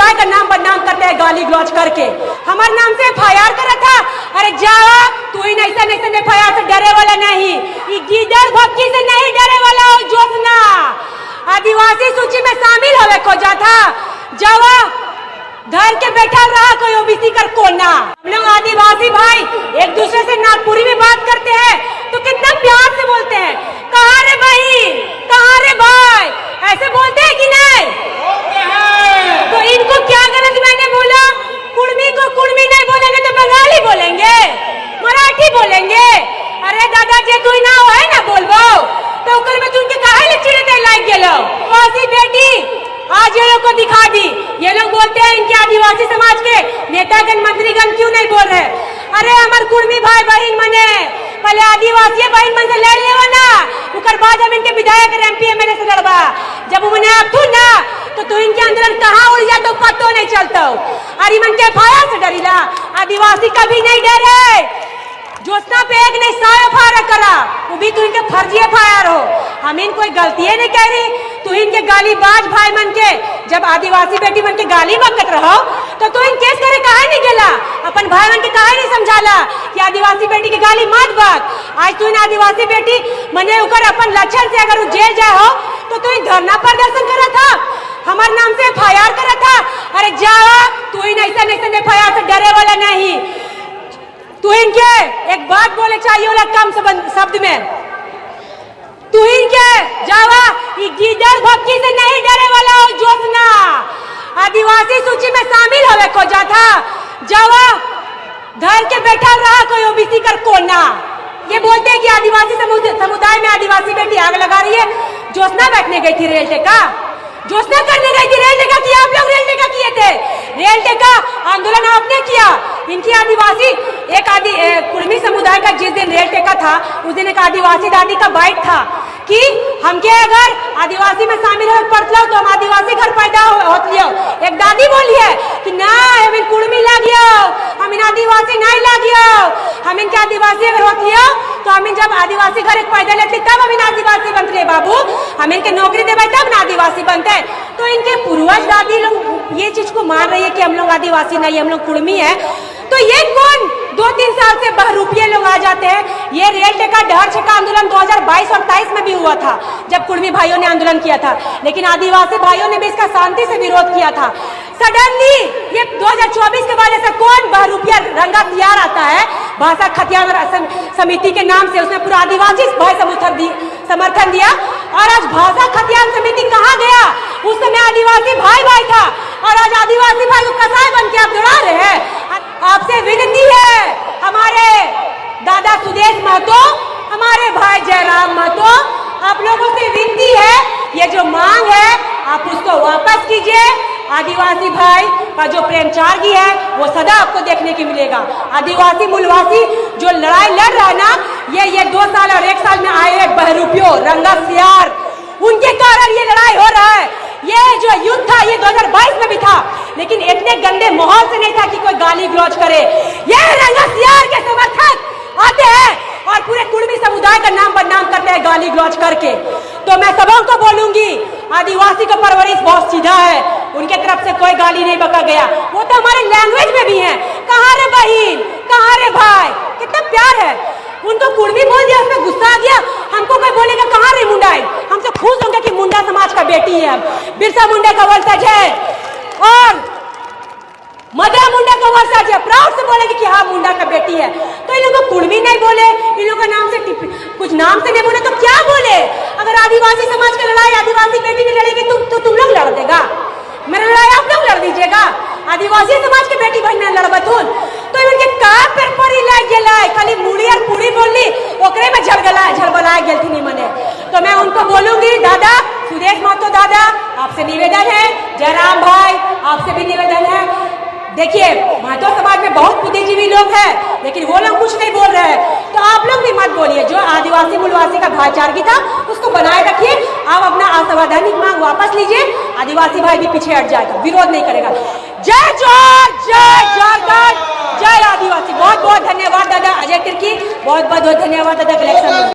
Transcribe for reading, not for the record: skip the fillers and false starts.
समुदाय का नाम बदनाम करते हैं गाली गलौज करके। हमारे नाम से FIR करा था। अरे जावा तू ही नहीं FIR से डरे वाला नहीं, गीदड़ भक्की से नहीं डरे वाला हो। जोतना आदिवासी सूची में शामिल होवे खोजा था, जावा घर के बैठा रहा कोई ओबीसी कर कोना। हम लोग आदिवासी भाई एक दूसरे से नागपुरी में बात करते हैं तो कितना प्यार से बोलते हैं, कहाँ रे बहन, कहाँ रे भाई, ऐसे बोलते हैं कि नहीं? तो इनको क्या गलत मैंने बोला? कुर्मी को कुर्मी नहीं बोलेंगे तो बंगाली बोलेंगे, मराठी बोलेंगे। अरे दादा जे तू ना हो है ना बोलबो तो ओकर में तुमके काहे ले चिड़ते लाग गेलो? आदिवासी बेटी आज ये लोग को दिखा दी। ये लोग बोलते हैं इनके आदिवासी समाज के नेतागण मंत्रीगण क्यों नहीं बोल रहे? अरे हमार कुर्मी भाई बहन मने पहले आदिवासी बहन मन से लड़ लेवा ना, उकर बाद हम इनके विधायक MP MLA से लड़बा। जब उन्हें अब तू ना तो इनके आंदोलन कहाँ उड़ जा तो पतो नहीं चलता। अरे मन के FIR से डरीला, आदिवासी कभी नहीं डरे। जोतना पे एक नहीं 100 FIR करा, वो भी तू इनके फर्जी FIR हो। हम इन कोई गलती नहीं कह रही, तू इनके गालीबाज भाई मन के जब आदिवासी बेटी मन के गाली बकत रहो तो तू इन केस करे काहे नहीं गेला? अपन भाई मन के काहे नहीं समझाला कि आदिवासी बेटी के गाली मत बक? आज तू इन आदिवासी बेटी मने उकर अपन लक्षण से अगर जेल जाए हो तो तू इन धरना प्रदर्शन करा था, हमारे नाम से FIR करा था। अरे जावा तू इन ऐसा FIR से डरे वाला नहीं। तू इनके एक बात बोले चाहिए वाला कम शब्द में, तू इनके जावा गीदड़ भक्की से नहीं डरे वाला हो। जोतना आदिवासी सूची में शामिल होवे खोजा था, जावा घर के बैठा रहा कोई ओबीसी कर कोना। ये बोलते हैं कि आदिवासी समुदाय में आदिवासी बेटी आग लगा रही है। जोतना बैठने गई थी रेल टेका, जोतना करने गई थी रेल टेका किया, आप लोग रेल टेका किए थे। रेल टेका आंदोलन आपने किया। इनकी आदिवासी एक कुर्मी समुदाय का जिस दिन रेल टेका था उस दिन एक आदिवासी दादी का बाइट था कि हमके अगर आदिवासी में शामिल हो पड़ता तो हम आदिवासी घर पैदा होत लियो। एक दादी बोली है कि ना हम इन कुर्मी लागियो, हम इन आदिवासी नहीं लागियो, हम इनके आदिवासी अगर होत लियो तो हम इन जब आदिवासी घर एक पैदा लेते तब हम इन आदिवासी बनते हैं बाबू, हम इनके नौकरी देवे तब ना आदिवासी बनते। तो इनके पूर्वज दादी लोग ये चीज को मान रही है कि हम लोग आदिवासी नहीं, हम लोग कुर्मी है। तो ये कौन 2-3 साल से बहरूपिये लोग आ जाते हैं। ये रेल टेका डहर छक्का आंदोलन 2022 और 23 में भी हुआ था जब कुर्मी भाइयों ने आंदोलन किया था, लेकिन आदिवासी भाइयों ने भी इसका शांति से विरोध किया था। सडनली ये 2024 के बाद ऐसा कौन बहरूपिया रंगा तैयार आता है भाषा खतियान समिति के नाम से, उसने पूरा आदिवासी भाई समर्थन दिया। और आज भाषा खतियान समिति कहाँ गया? उस समय आदिवासी भाई भाई था और आज आदिवासी भाई को कसाई बन के आप दौड़ा रहे हैं। आपसे विनती है, हमारे दादा सुदेश महतो, हमारे भाई जयराम महतो, आप लोगों से विनती है ये जो मांग है आप उसको वापस कीजिए। आदिवासी भाई का जो प्रेमचार्गी है वो सदा आपको देखने की मिलेगा। आदिवासी मूलवासी जो लड़ाई लड़ रहा है ना, ये 2 साल और 1 साल में आए बहरूपियों रंगा सियार, उनके कारण ये लड़ाई हो रहा है। ये जो युद्ध था ये 2022 में भी था, लेकिन इतने गंदे माहौल से नहीं था कि कोई गाली गलौज करे। ये रंगा सियार के समर्थक आते हैं और पूरे कुर्मी समुदाय का नाम बदनाम करते हैं गाली गलौज करके। तो मैं सबों को बोलूंगी, आदिवासी का परवरिश बहुत सीधा है, उनके तरफ से कोई गाली नहीं बका गया। वो तो हमारे लैंग्वेज में भी है, कहाँ रे बहन, कहाँ रे भाई, कितना प्यार है। उनको कुर्मी बोल दिया, उसमें गुस्सा आ गया। हमको कोई बोलेगा कहाँ रे मुंडा है, हम तो खुश होंगे कि मुंडा समाज का बेटी है, बिरसा मुंडा का वंशज है और मदरा मुंडा का वंशज है। प्राउड से बोलेगी कि हाँ मुंडा का बेटी है। तो इन लोगों को कुर्मी नहीं बोले, इन लोगों का नाम से कुछ नाम से नहीं बोले तो क्या बोले? अगर आदिवासी समाज की लड़ाई आदिवासी बेटी की लड़ेगी तो तुम लोग लड़ देगा, मेरा लड़ाई आप लोग लड़ दीजिएगा। आदिवासी समाज के बेटी बहन में लड़बथुन तो इनके कान पर परी लाग गेला, खाली मुड़ी और पूरी बोली ओकरे में झड़बला गेल थी मने। तो मैं उनको बोलूंगी, दादा सुदेश महतो दादा आपसे निवेदन है, जयराम भाई आपसे भी निवेदन है, देखिए महतो समाज में बहुत बुद्धिजीवी लोग हैं लेकिन वो लोग कुछ नहीं बोल रहे हैं, तो आप लोग भी मत बोलिए। जो आदिवासी मूलवासी का भाईचारगी था उसको बनाए रखिए। आप अपना असंवैधानिक मांग वापस लीजिए, आदिवासी भाई भी पीछे हट जाएगा, विरोध नहीं करेगा। जय जोहार, जय झारखंड, जय आदिवासी। बहुत बहुत धन्यवाद दादा अजय तिर्की, बहुत बहुत धन्यवाद दादा कलेक्शन।